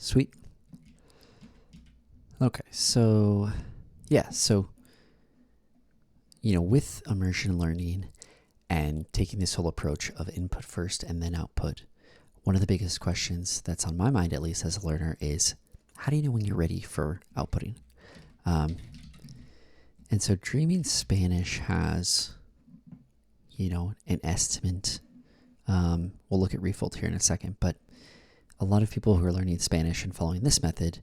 Sweet. Okay, so with immersion learning and taking this whole approach of input first and then output, one of the biggest questions that's on my mind, at least as a learner, is how do you know when you're ready for outputting? And so Dreaming Spanish has, an estimate. We'll look at Refold here in a second, but a lot of people who are learning Spanish and following this method,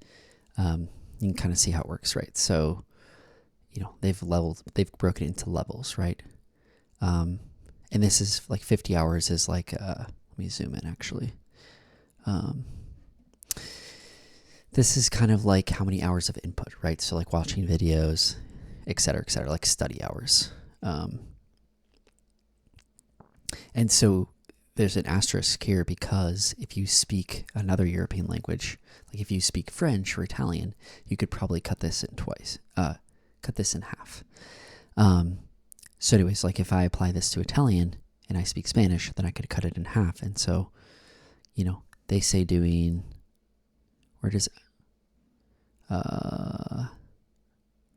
you can kind of see how it works, right? So, they've broken it into levels, right? And this is like 50 hours is like, let me zoom in actually. This is kind of like how many hours of input, right? So like watching videos, et cetera, like study hours. And so there's an asterisk here because if you speak another European language, like if you speak French or Italian, you could probably cut this in half. So anyways, like if I apply this to Italian and I speak Spanish, then I could cut it in half. And so, they say doing, where does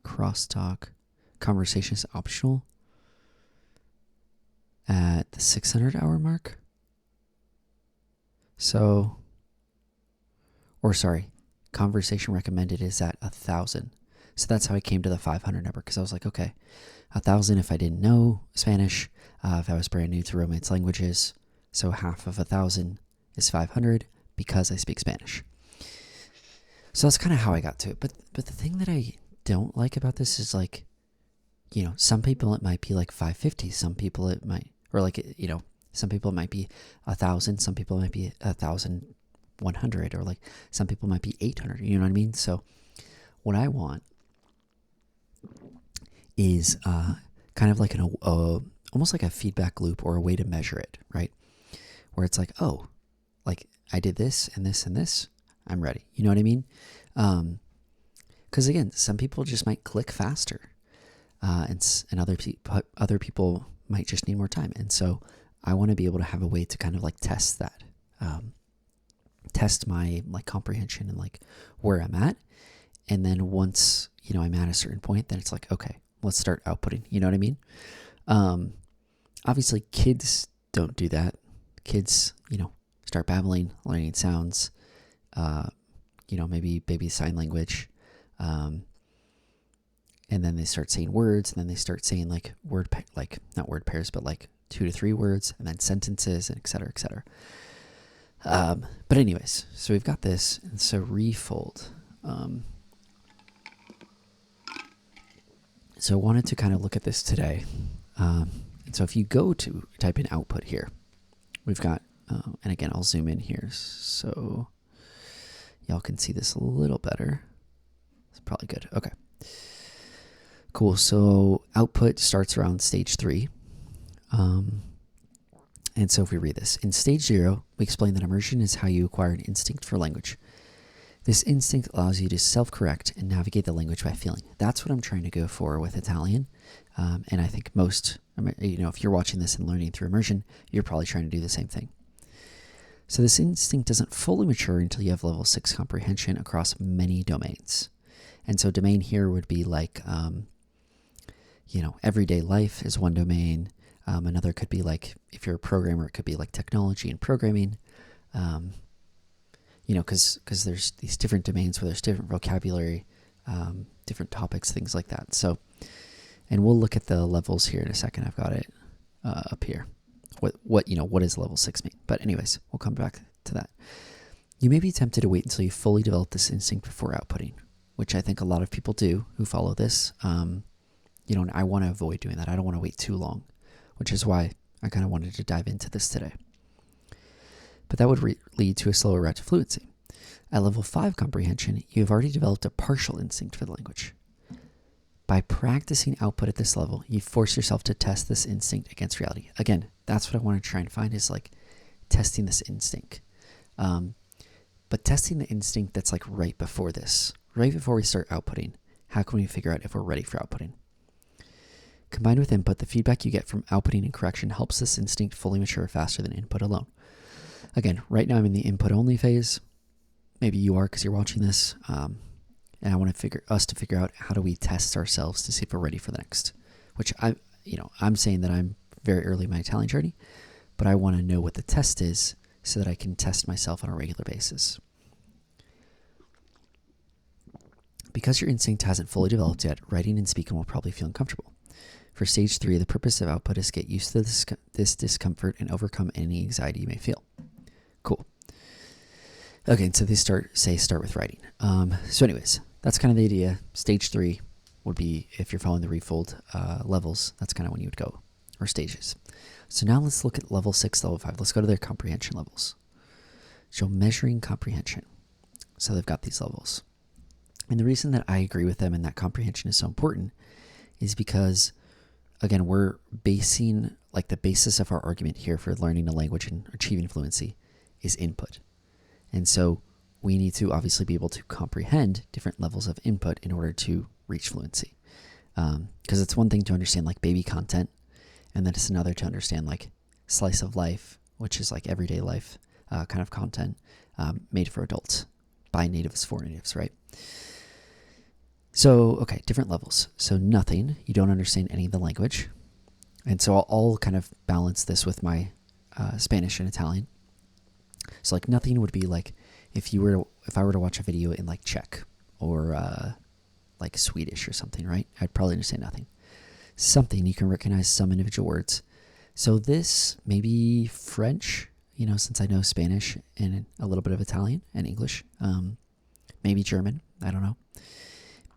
crosstalk conversation is optional at the 600-hour mark. So, conversation recommended is at 1,000. So that's how I came to the 500 number, because I was like, okay, 1,000 if I didn't know Spanish, if I was brand new to Romance languages. So half of 1,000 is 500 because I speak Spanish. So that's kind of how I got to it. But the thing that I don't like about this is like, some people it might be like 550. Some people it might, some people it might be 1,000. Some people it might be 1,100, or like some people might be 800. You know what I mean? So what I want is kind of like almost like a feedback loop or a way to measure it, right? Where it's like, oh, like I did this and this and this, I'm ready. You know what I mean? Because again, some people just might click faster, and other people might just need more time. And so I want to be able to have a way to kind of like test that, test my like comprehension and like where I'm at. And then once, I'm at a certain point, then it's like, okay, let's start outputting. You know what I mean? Obviously kids don't do that. Kids, start babbling, learning sounds, maybe baby sign language. And then they start saying words, and then they start saying like not word pairs, but like 2 to 3 words, and then sentences, and et cetera, et cetera. But anyways, so we've got this, and so Refold. So I wanted to kind of look at this today. And so if you go to type in output here, we've got, and again, I'll zoom in here so y'all can see this a little better. It's probably good. Okay. Cool. So output starts around stage 3. And so if we read this, in stage 0, we explain that immersion is how you acquire an instinct for language. This instinct allows you to self-correct and navigate the language by feeling. That's what I'm trying to go for with Italian. And I think if you're watching this and learning through immersion, you're probably trying to do the same thing. So this instinct doesn't fully mature until you have level 6 comprehension across many domains. And so domain here would be like, everyday life is one domain. Another could be like, if you're a programmer, it could be like technology and programming. Because there's these different domains where there's different vocabulary, different topics, things like that. So, and we'll look at the levels here in a second. I've got it up here. What does level 6 mean? But anyways, we'll come back to that. You may be tempted to wait until you fully develop this instinct before outputting, which I think a lot of people do who follow this. And I want to avoid doing that. I don't want to wait too long, which is why I kind of wanted to dive into this today. But that would lead to a slower route to fluency. At level 5 comprehension, you have already developed a partial instinct for the language. By practicing output at this level, you force yourself to test this instinct against reality. Again, that's what I want to try and find, is like testing this instinct. But testing the instinct that's like right before this, right before we start outputting. How can we figure out if we're ready for outputting? Combined with input, the feedback you get from outputting and correction helps this instinct fully mature faster than input alone. Again, right now I'm in the input only phase. maybe you are because you're watching this. And I want us to figure out how do we test ourselves to see if we're ready for the next, which I'm saying that I'm very early in my Italian journey, but I want to know what the test is so that I can test myself on a regular basis. Because your instinct hasn't fully developed yet, writing and speaking will probably feel uncomfortable. For stage 3, the purpose of output is to get used to this discomfort and overcome any anxiety you may feel. Cool. Okay, so they start with writing. So anyways, that's kind of the idea. Stage 3 would be, if you're following the refold levels, that's kind of when you would go, or stages. So now let's look at level 6, level 5. Let's go to their comprehension levels. So measuring comprehension. So they've got these levels. And the reason that I agree with them and that comprehension is so important is because, again, we're basing, like, the basis of our argument here for learning a language and achieving fluency is input. And so we need to obviously be able to comprehend different levels of input in order to reach fluency. Because it's one thing to understand, like, baby content, and then it's another to understand, like, slice of life, which is like everyday life kind of content made for adults by natives for natives, right? So, okay, different levels. So nothing, you don't understand any of the language. And so I'll kind of balance this with my Spanish and Italian. So, like, nothing would be like if I were to watch a video in, like, Czech or like Swedish or something, right? I'd probably understand nothing. Something, you can recognize some individual words. So this maybe French, since I know Spanish and a little bit of Italian and English. Maybe German, I don't know.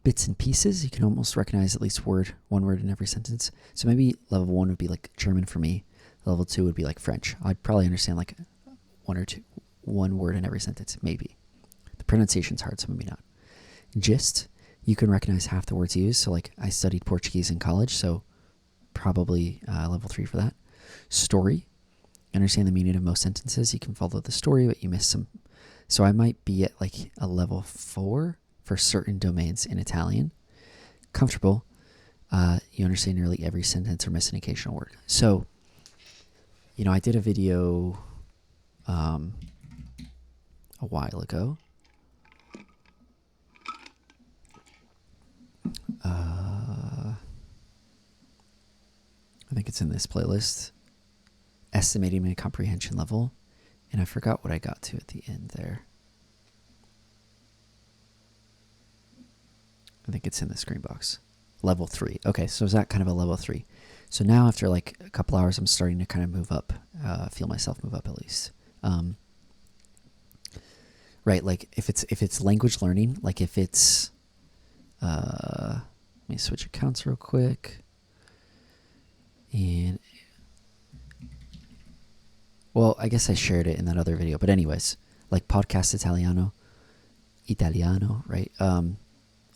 Bits and pieces, you can almost recognize at least one word in every sentence. So maybe level 1 would be like German for me. Level 2 would be like French. I'd probably understand like one word in every sentence, maybe. The pronunciation's hard, so maybe not. Gist, you can recognize half the words used. So like I studied Portuguese in college, so probably level 3 for that. Story, understand the meaning of most sentences. You can follow the story, but you miss some. So I might be at like a level 4 for certain domains in Italian. Comfortable, you understand nearly every sentence or miss an occasional word. So, I did a video a while ago. I think it's in this playlist. Estimating my comprehension level. And I forgot what I got to at the end there. I think it's in the screen box. Level 3. Okay, so is that kind of a level 3? So now after like a couple hours, I'm starting to kind of move up, feel myself move up at least. Right, like if it's language learning, like if it's, let me switch accounts real quick. And, well, I guess I shared it in that other video, but anyways, like podcast Italiano, right?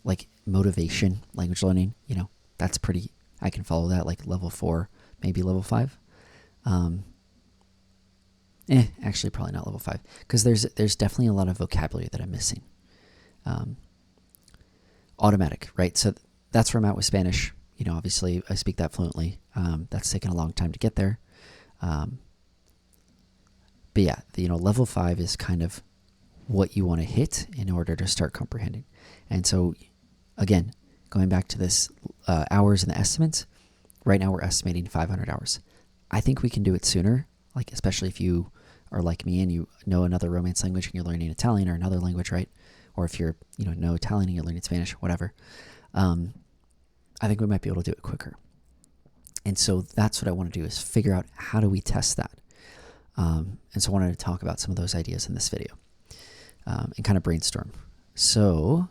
Like motivation, language learning, that's pretty, I can follow that, like level 4, maybe level 5. Actually probably not level 5, because there's definitely a lot of vocabulary that I'm missing. Automatic, right? So that's where I'm at with Spanish. Obviously I speak that fluently. That's taken a long time to get there. But yeah, level 5 is kind of what you want to hit in order to start comprehending. And so, again, going back to this hours and the estimates, right now we're estimating 500 hours. I think we can do it sooner, like especially if you are like me and you know another Romance language and you're learning Italian or another language, right? Or if you're, know Italian and you're learning Spanish, whatever. I think we might be able to do it quicker. And so that's what I want to do, is figure out how do we test that. And so I wanted to talk about some of those ideas in this video and kind of brainstorm. So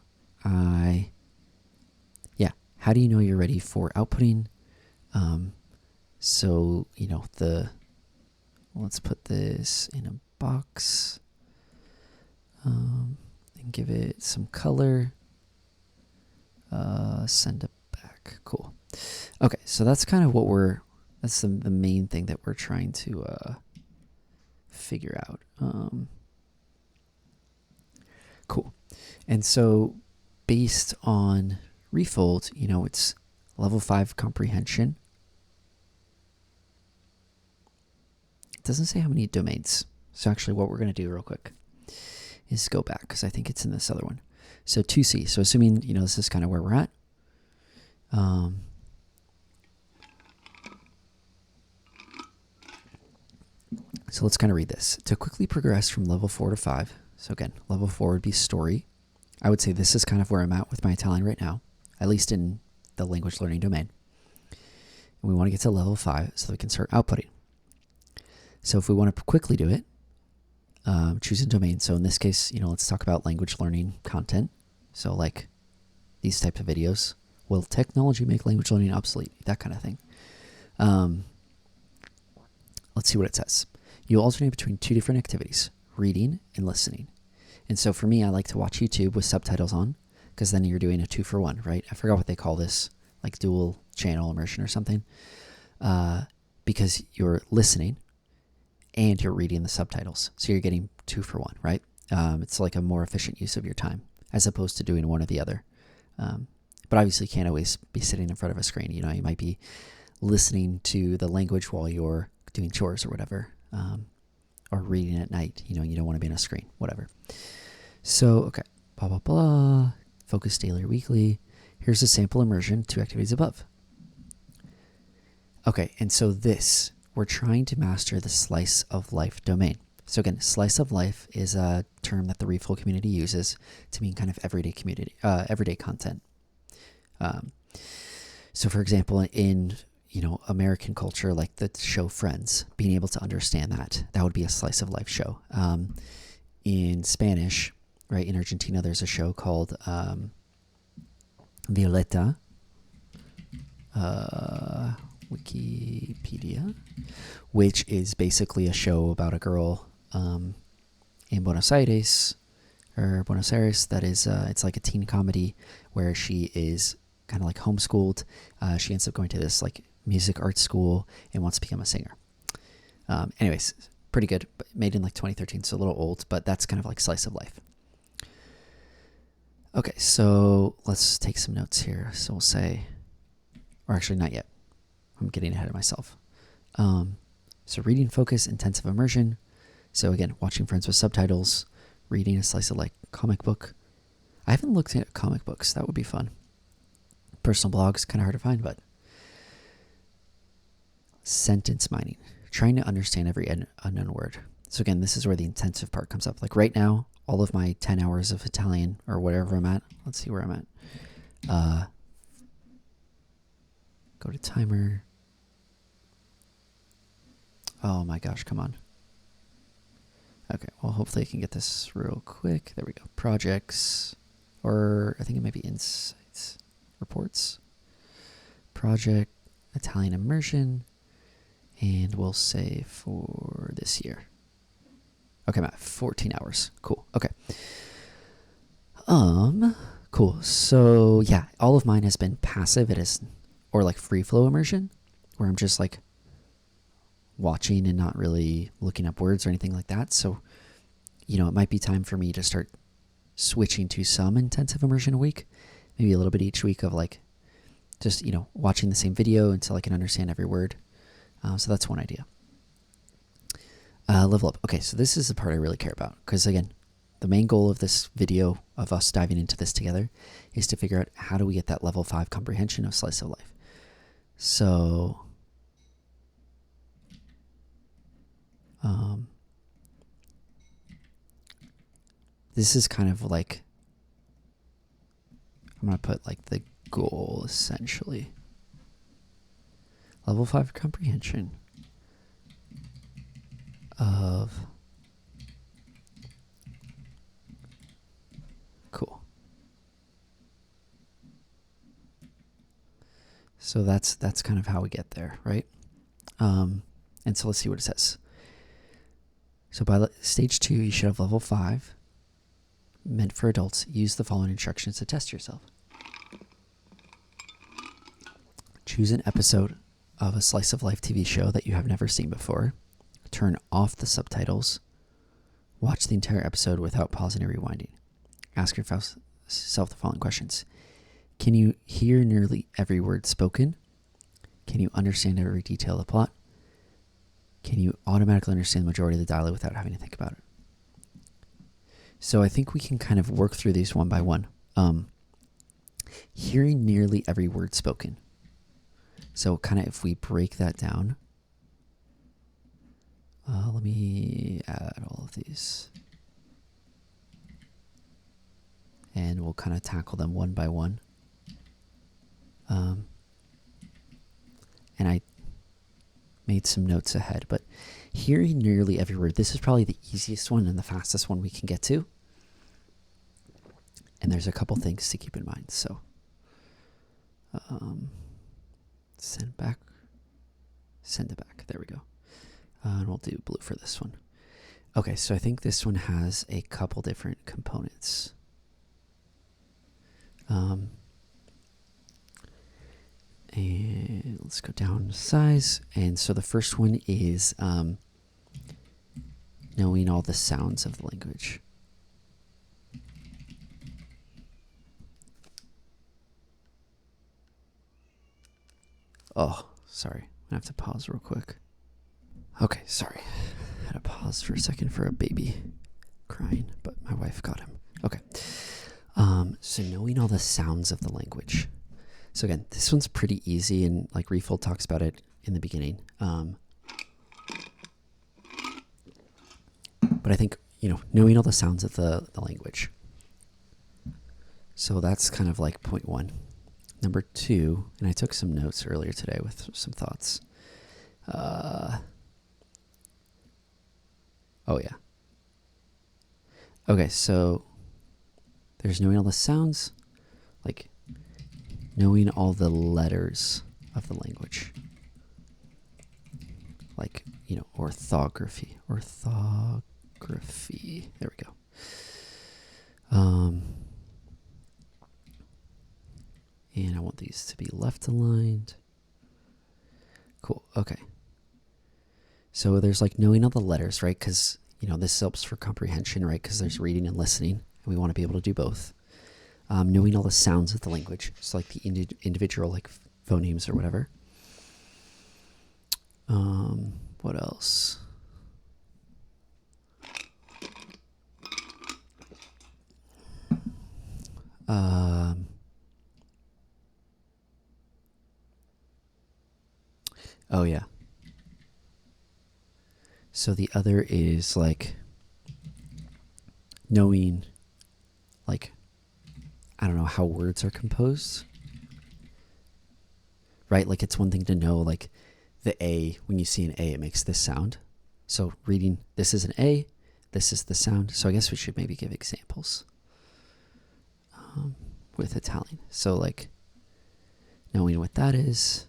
how do you know you're ready for outputting? Let's put this in a box and give it some color. Send it back. Cool. Okay, so that's kind of that's the main thing that we're trying to figure out. Cool. And so based on refold, it's level 5 comprehension. It doesn't say how many domains. So actually what we're going to do real quick is go back because I think it's in this other one. So 2C. So assuming, this is kind of where we're at. So let's kind of read this. To quickly progress from level 4 to 5. So again, level 4 would be story. I would say this is kind of where I'm at with my Italian right now, at least in the language learning domain. And we want to get to level 5 so we can start outputting. So if we want to quickly do it, choose a domain. So in this case, let's talk about language learning content. So like these types of videos. Will technology make language learning obsolete? That kind of thing. Let's see what it says. You alternate between 2 different activities, reading and listening. And so for me, I like to watch YouTube with subtitles on because then you're doing a 2-for-1, right? I forgot what they call this, like dual channel immersion or something. Because you're listening and you're reading the subtitles. So you're getting 2-for-1, right? It's like a more efficient use of your time as opposed to doing one or the other. But obviously you can't always be sitting in front of a screen. You might be listening to the language while you're doing chores or whatever, or reading at night. You don't want to be on a screen, whatever. So, okay, blah, blah, blah, focus daily or weekly. Here's a sample immersion, 2 activities above. Okay, and so we're trying to master the slice of life domain. So again, slice of life is a term that the Readful community uses to mean kind of everyday content. So for example, in American culture, like the show Friends, being able to understand that would be a slice of life show. In Spanish, right, in Argentina, there's a show called Violeta, Wikipedia, which is basically a show about a girl in Buenos Aires that is, it's like a teen comedy where she is kind of like homeschooled. She ends up going to this like music art school and wants to become a singer. Anyways, pretty good, but made in like 2013, so a little old, but that's kind of like slice of life. Okay, so let's take some notes here. So we'll say, or actually not yet. I'm getting ahead of myself. So reading focus, intensive immersion. So again, watching Friends with subtitles, reading a slice of like comic book. I haven't looked at comic books. That would be fun. Personal blogs, kind of hard to find, but sentence mining, trying to understand every unknown word. So again, this is where the intensive part comes up. Like right now, all of my 10 hours of Italian or whatever I'm at. Let's see where I'm at. Go to timer. Oh my gosh, come on. Okay, well, hopefully I can get this real quick. There we go. Projects, or I think it might be insights, reports, project, Italian immersion, and we'll say for this year. Okay, I'm at 14 hours. Cool. Okay. Cool. So yeah, all of mine has been passive. It is, or like free flow immersion, where I'm just like watching and not really looking up words or anything like that. So, it might be time for me to start switching to some intensive immersion a week, maybe a little bit each week of like just, watching the same video until I can understand every word. So that's one idea. Level up. Okay, so this is the part I really care about because again, the main goal of this video of us diving into this together is to figure out how do we get that level 5 comprehension of slice of life. So this is kind of like, I'm going to put like the goal essentially. Level 5 comprehension of, cool. So that's kind of how we get there, right? And so let's see what it says. So by stage 2, you should have level 5, meant for adults. Use the following instructions to test yourself. Choose an episode of a slice of life TV show that you have never seen before. Turn off the subtitles. Watch the entire episode without pausing or rewinding. Ask yourself the following questions. Can you hear nearly every word spoken? Can you understand every detail of the plot? Can you automatically understand the majority of the dialogue without having to think about it? So I think we can kind of work through these one by one. Hearing nearly every word spoken. So kind of if we break that down, let me add all of these. And we'll kind of tackle them one by one. And I made some notes ahead, but hearing nearly every word, this is probably the easiest one and the fastest one we can get to. And there's a couple things to keep in mind. So send back, send it back. There we go. And we'll do blue for this one. Okay, so I think this one has a couple different components. And let's go down to size. And so the first one is knowing all the sounds of the language. Oh, sorry. I have to pause real quick. Okay, sorry. I had to pause for a second for a baby crying, but my wife got him. Okay. So knowing all the sounds of the language. So again, this one's pretty easy, and like Refold talks about it in the beginning. But I think, knowing all the sounds of the language. So that's kind of like point one. Number two, and I took some notes earlier today with some thoughts. Oh yeah. Okay, so there's knowing all the sounds, like knowing all the letters of the language. Like, orthography. Orthography. There we go. And I want these to be left aligned. Cool. Okay. So there's like knowing all the letters, right? Because, this helps for comprehension, right? Because there's reading and listening, and we want to be able to do both. Knowing all the sounds of the language. So like the individual like phonemes or whatever. What else? Oh yeah. So the other is like knowing, like, I don't know, how words are composed. Right? Like it's one thing to know like the A, when you see an A, it makes this sound. So reading, this is an A, this is the sound. So I guess we should maybe give examples with Italian. So like knowing what that is,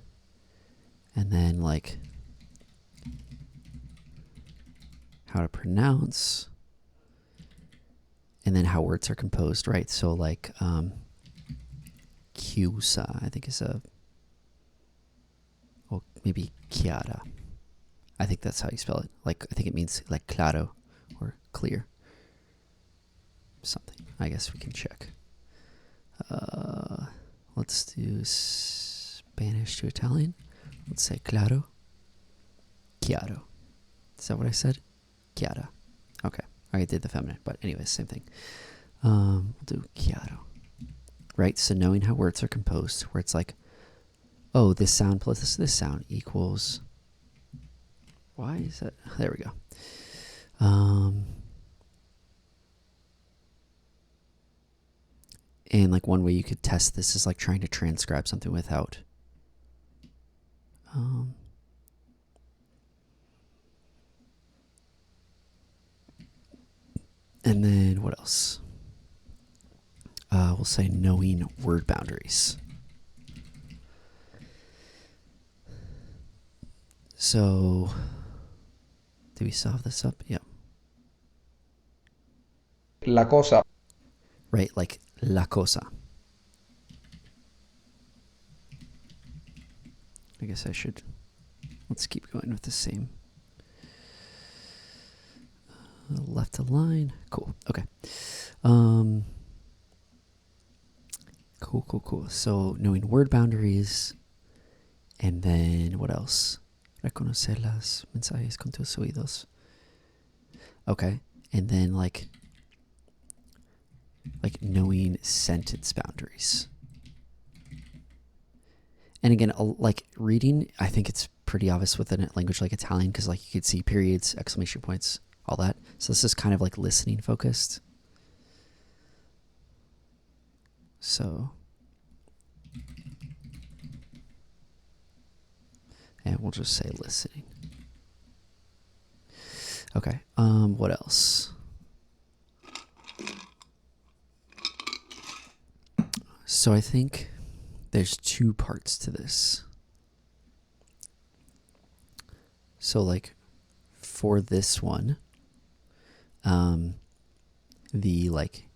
and then like how to pronounce, and then how words are composed, right? So like chiusa, I think is maybe chiara. I think that's how you spell it. Like, I think it means like claro or clear. Something. I guess we can check. Let's do Spanish to Italian. Let's say claro. Chiaro. Is that what I said? Chiara. Okay. I did the feminine, but anyways, same thing. We'll do chiaro. Right? So knowing how words are composed, where it's like, oh, this sound plus this sound equals. Why is that? There we go. And like one way you could test this is like trying to transcribe something without. And then what else? We'll say knowing word boundaries. So, did we solve this up? Yeah. La cosa. Right, like la cosa. I guess I should. Let's keep going with the same. Left align. Cool. Okay. Cool. So knowing word boundaries, and then what else? Reconocer las mensajes con tus oídos. Okay, and then like like knowing sentence boundaries. And again, like reading, I think it's pretty obvious with a language like Italian because like you could see periods, exclamation points, all that. So this is kind of like listening focused. So, and we'll just say listening. Okay, what else? So I think there's two parts to this. So like for this one, the like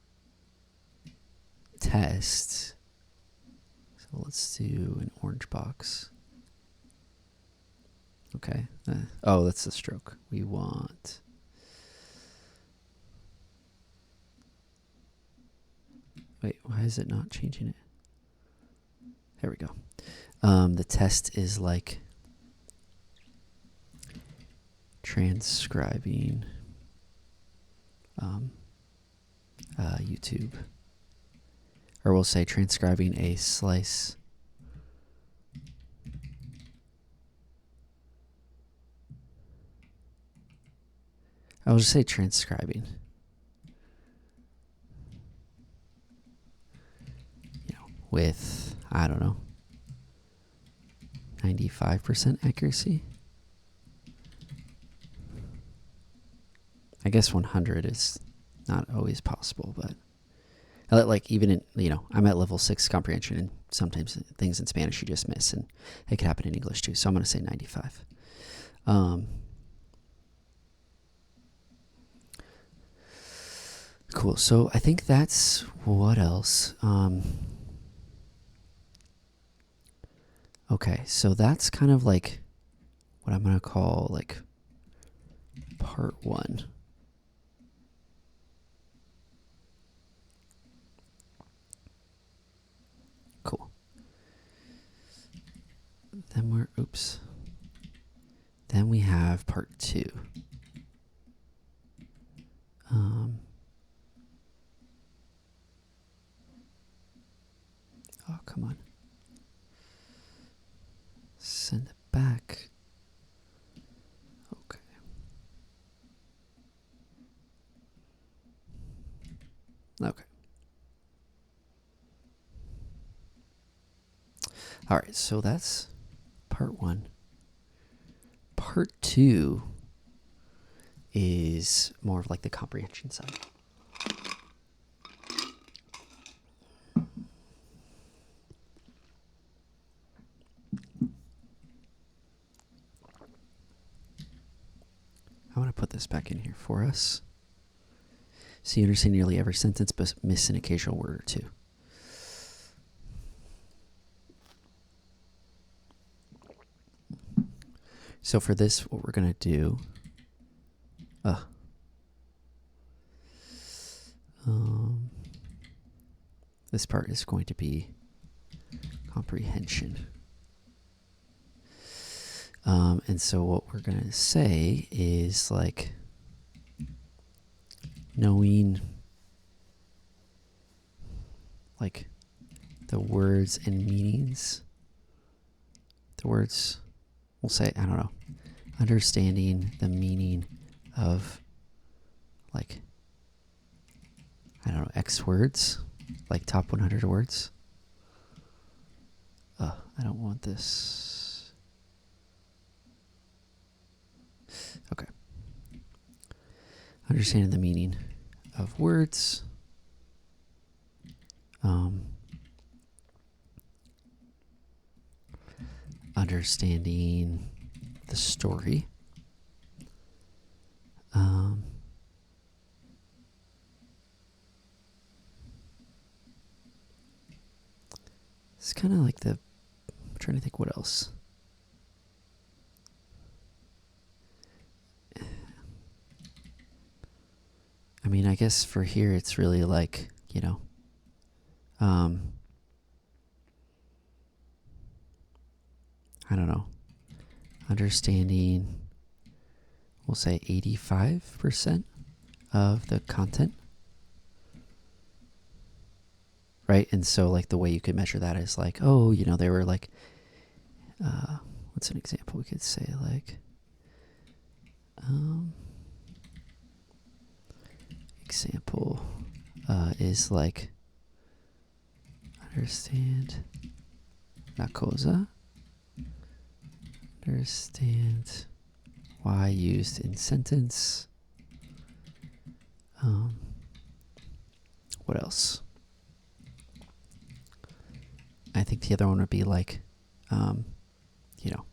test, so let's do an orange box. Okay. Oh, that's the stroke. We want... Wait, why is it not changing it? There we go. The test is like transcribing YouTube. Or we'll say transcribing a slice. I'll just say transcribing. You know, with, I don't know, 95% accuracy. I guess 100 is not always possible, but like even in, you know, I'm at level 6 comprehension, and sometimes things in Spanish you just miss, and it could happen in English too. So I'm going to say 95. Cool. So I think that's what else. Okay, so that's kind of like what I'm going to call like part 1. Cool. Then then we have part 2. Oh, come on. Send it back. Okay. Okay. All right, so that's part 1. Part 2 is more of like the comprehension side. I want to put this back in here for us. So you understand nearly every sentence, but miss an occasional word or two. So for this, what we're going to do... this part is going to be comprehension. And so what we're going to say is like knowing like the words and meanings. The words, we'll say, I don't know, understanding the meaning of like, I don't know, X words, like top 100 words. I don't want this. Okay. Understanding the meaning of words. Understanding the story. It's kind of like I'm trying to think what else. I mean, I guess for here it's really like, you know, I don't know, understanding, we'll say 85% of the content. right? And so like the way you could measure that is like, oh, you know, they were like, what's an example we could say? Like, example is like, understand, not cosa, understand why used in sentence. What else? I think the other one would be like, you know,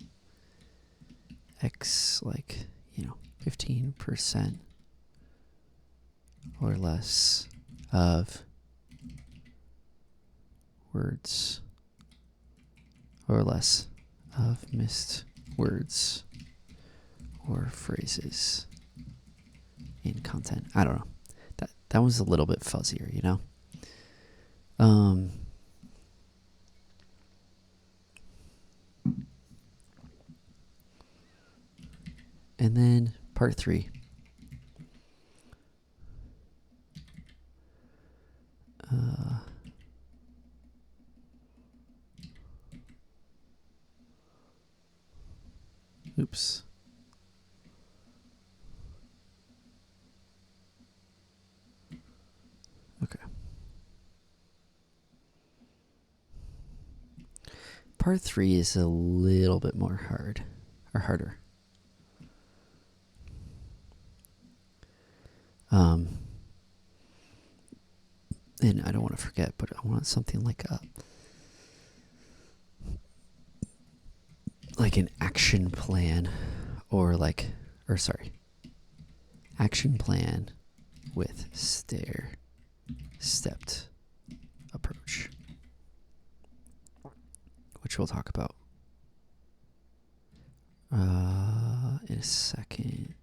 X, like, you know, 15% or less of words or less of missed words or phrases in content. I don't know. That was a little bit fuzzier, you know? And then part 3. Oops. Okay. Part 3 is a little bit more hard, or harder. And I don't want to forget, but I want something like an action plan, action plan with stair-stepped approach, which we'll talk about in a second.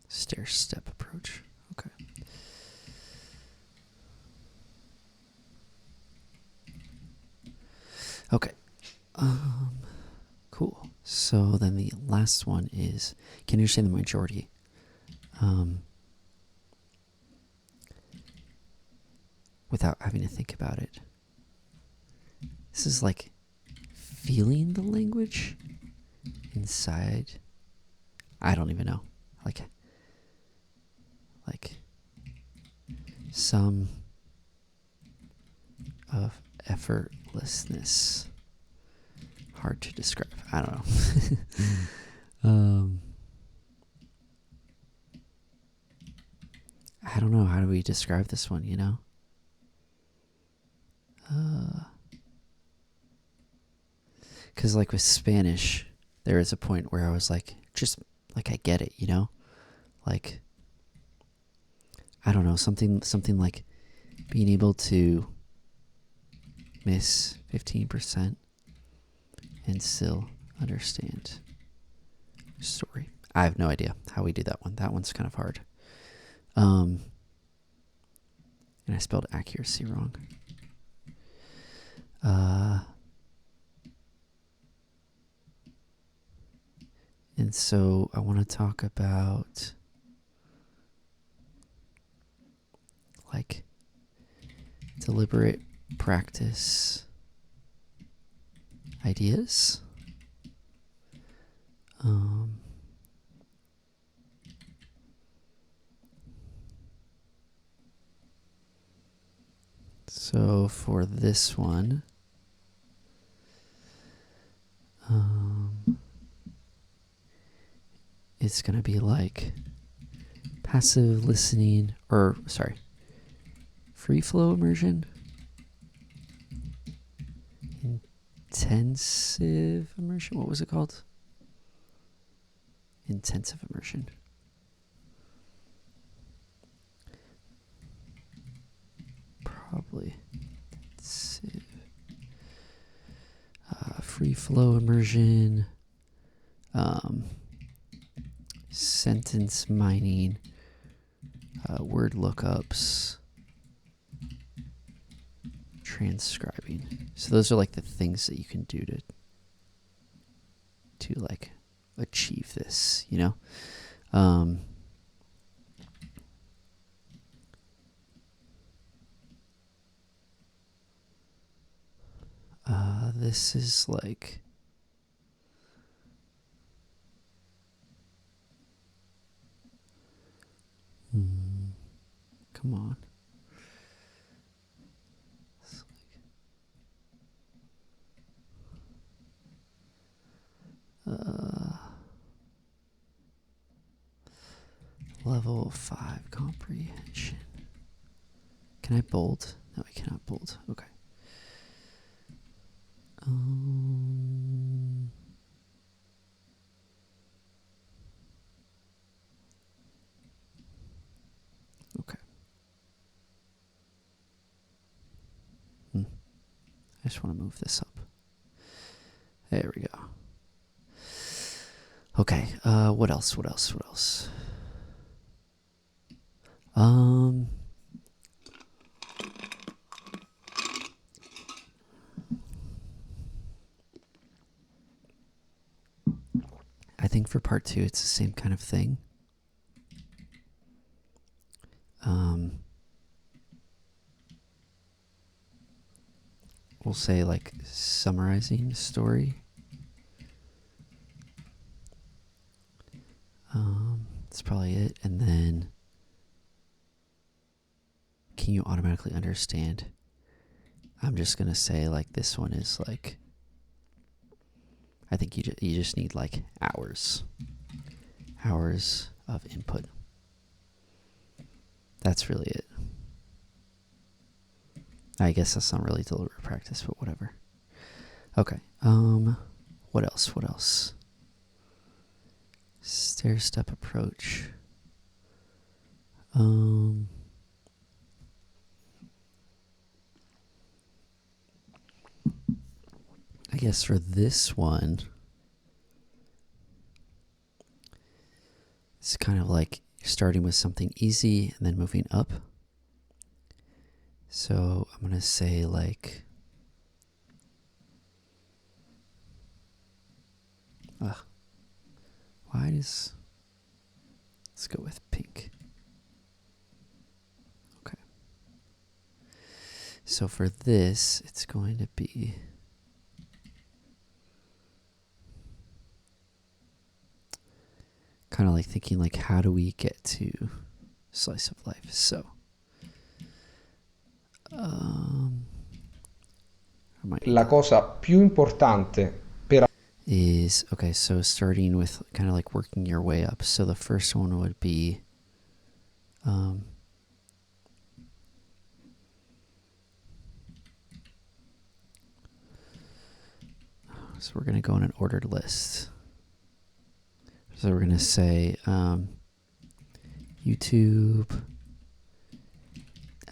Stair-step approach. Okay. Okay. Cool. So then the last one is, can you understand the majority? Without having to think about it. This is like feeling the language inside. I don't even know. Like some of effortlessness. Hard to describe. I don't know. I don't know. How do we describe this one, you know? Because like with Spanish, there is a point where I was like, just like I get it, you know? Like, I don't know, something like being able to miss 15% and still understand story. I have no idea how we do that one. That one's kind of hard. And I spelled accuracy wrong. And so I want to talk about like deliberate practice ideas. So for this one, it's going to be like passive listening, free flow immersion, intensive immersion. What was it called? Intensive immersion. Probably. Free flow immersion. Sentence mining. Word lookups. Transcribing. So those are like the things that you can do to like achieve this, you know? this is like... come on. Level 5 comprehension. Can I bold? No, I cannot bold. Okay. Okay. I just want to move this up. There we go. Okay. What else? I think for part 2, it's the same kind of thing. We'll say like summarizing story. That's probably it. And then, can you automatically understand? I'm just going to say like this one is like, I think you just need like hours of input. That's really it. I guess that's not really deliberate practice, but whatever. Okay. What else? Stair-step approach. I guess for this one, it's kind of like you're starting with something easy and then moving up. So I'm going to say like, let's go with pink. Okay. So for this, it's going to be kind of like thinking like, how do we get to slice of life? So, La cosa più importante per is, okay, so starting with kind of like working your way up. So the first one would be, so we're going to go in an ordered list. So we're going to say YouTube,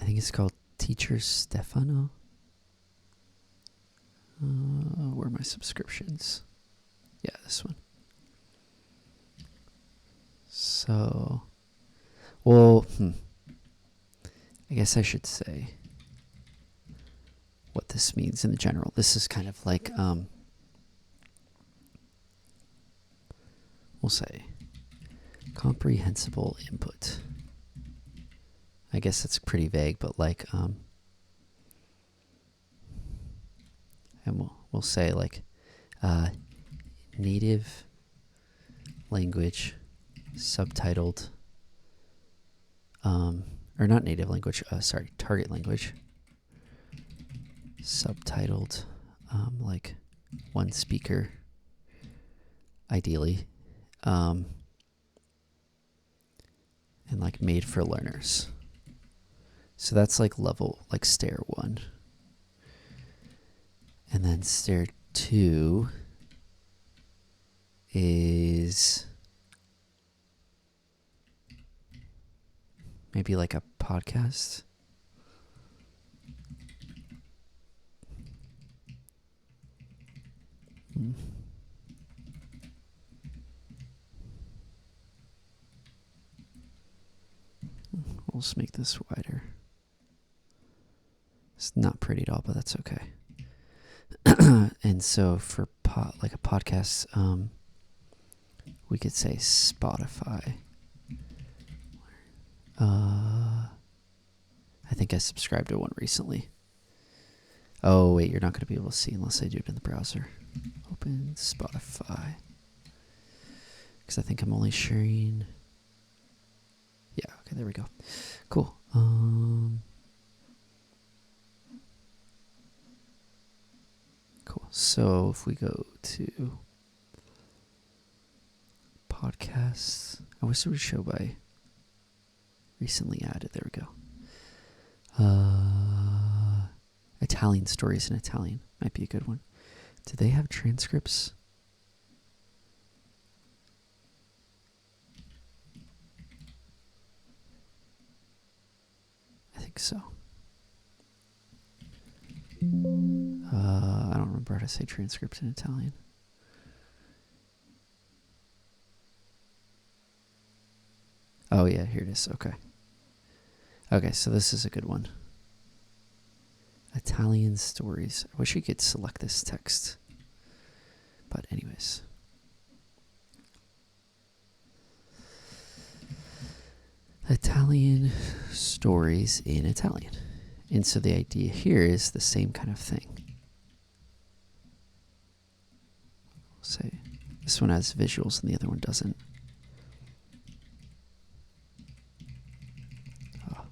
I think it's called Teacher Stefano. Where are my subscriptions? Yeah, this one. So, well, I guess I should say what this means in the general. This is kind of like, we'll say comprehensible input. I guess that's pretty vague, but like, and we'll say like, native language subtitled, or not native language, target language subtitled, like one speaker, ideally, and like made for learners. So that's like level, like stair 1. And then stair 2 is maybe like a podcast. We'll just make this wider. It's not pretty at all, but that's okay. And so for like a podcast, we could say Spotify. I think I subscribed to one recently. Oh, wait, you're not going to be able to see unless I do it in the browser. Open Spotify. Because I think I'm only sharing... Yeah, okay, there we go. Cool. Cool. So if we go to podcasts, I wish there was a show by recently added. There we go. Italian stories in Italian might be a good one. Do they have transcripts? I think so. I don't remember how to say transcripts in Italian. Oh yeah, here it is. Okay. Okay, so this is a good one. Italian stories. I wish we could select this text. But anyways. Italian stories in Italian. And so the idea here is the same kind of thing. Say this one has visuals and the other one doesn't. Oh.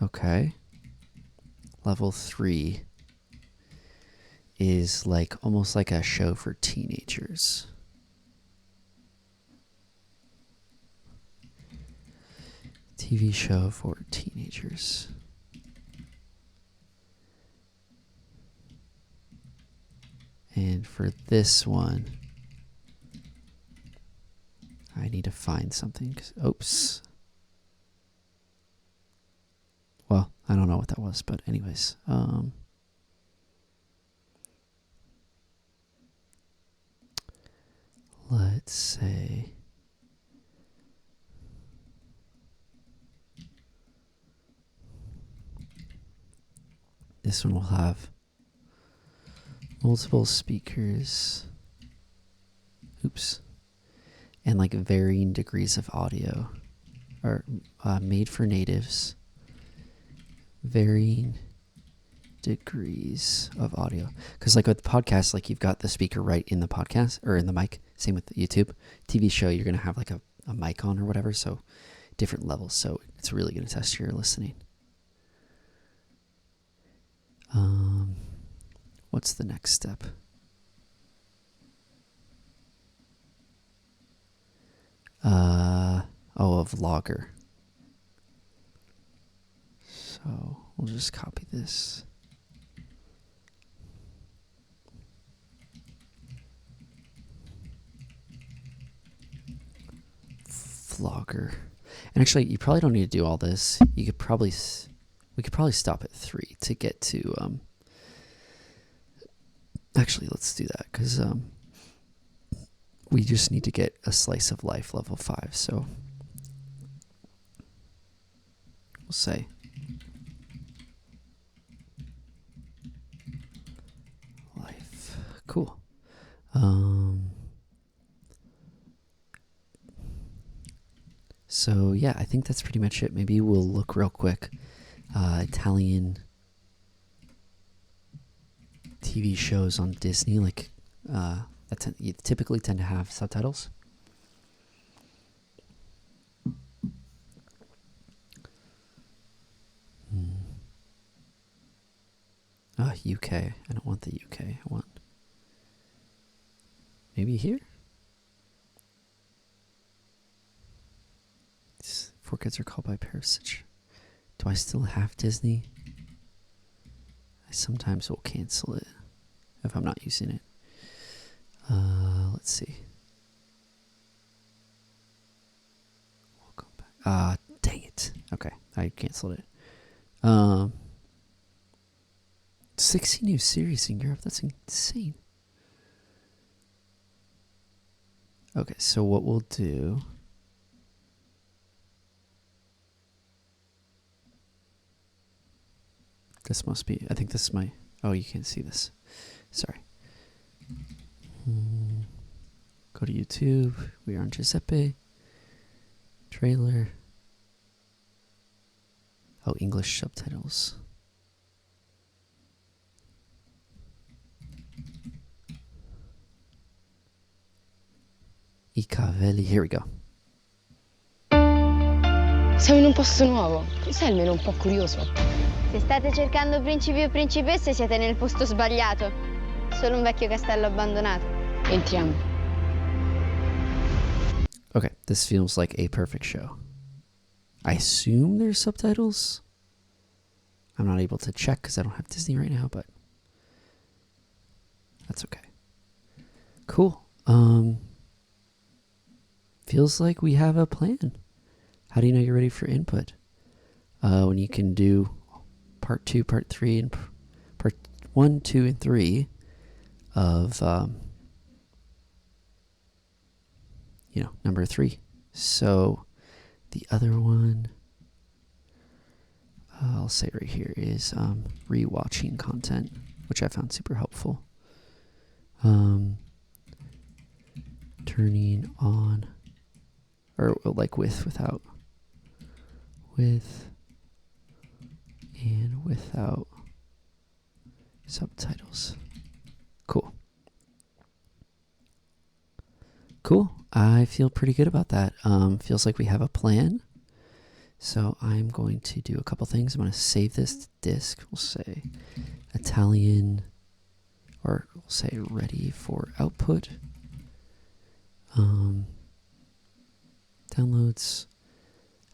Okay. Level 3 is like almost like a show for teenagers. TV show for teenagers. And for this one, I need to find something. Oops. Well, I don't know what that was, but anyways. Let's say... This one will have multiple speakers. Oops. And like varying degrees of audio. Or made for natives. Varying degrees of audio. Because like with podcasts, like you've got the speaker right in the podcast or in the mic. Same with the YouTube. TV show, you're going to have like a mic on or whatever. So different levels. So it's really going to test your listening. What's the next step? A vlogger. So we'll just copy this. Vlogger. And actually, you probably don't need to do all this. You could probably... We could probably stop at 3 to get to... Actually, let's do that, because we just need to get a slice of life level 5, so... We'll say... Life. Cool. So, yeah, I think that's pretty much it. Maybe we'll look real quick. Italian TV shows on Disney, like you typically tend to have subtitles. UK. I don't want the UK. I want maybe here. These 4 kids are called by parasite. Do I still have Disney? I sometimes will cancel it if I'm not using it. Let's see. Welcome back. Dang it. Okay, I canceled it. 60 new series in Europe. That's insane. Okay, so what we'll do... This must be... I think this is my... Oh, you can't see this. Sorry. Go to YouTube. We are on Giuseppe. Trailer. Oh, English subtitles. I cavelli. Here we go. Siamo in un posto nuovo. Sei almeno un po' curioso. Se state cercando principi o principesse, siete nel posto sbagliato. Solo un vecchio castello abbandonato. Entriamo. Okay, this feels like a perfect show. I assume there's subtitles. I'm not able to check because I don't have Disney right now, but that's okay. Cool. Feels like we have a plan. How do you know you're ready for input? When you can do part 2, part 3, and part 1, 2, and 3 of, number 3. So the other one, I'll say right here, is rewatching content, which I found super helpful. Turning on, or like without, with and without subtitles. Cool. I feel pretty good about that. Feels like we have a plan. So I'm going to do a couple things. I'm going to save this to disk. We'll say Italian, or we'll say ready for output. Downloads.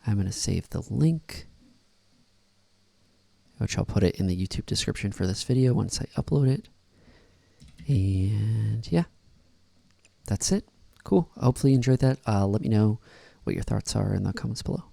I'm going to save the link, which I'll put it in the YouTube description for this video once I upload it. And yeah, that's it. Cool. Hopefully you enjoyed that. Let me know what your thoughts are in the comments below.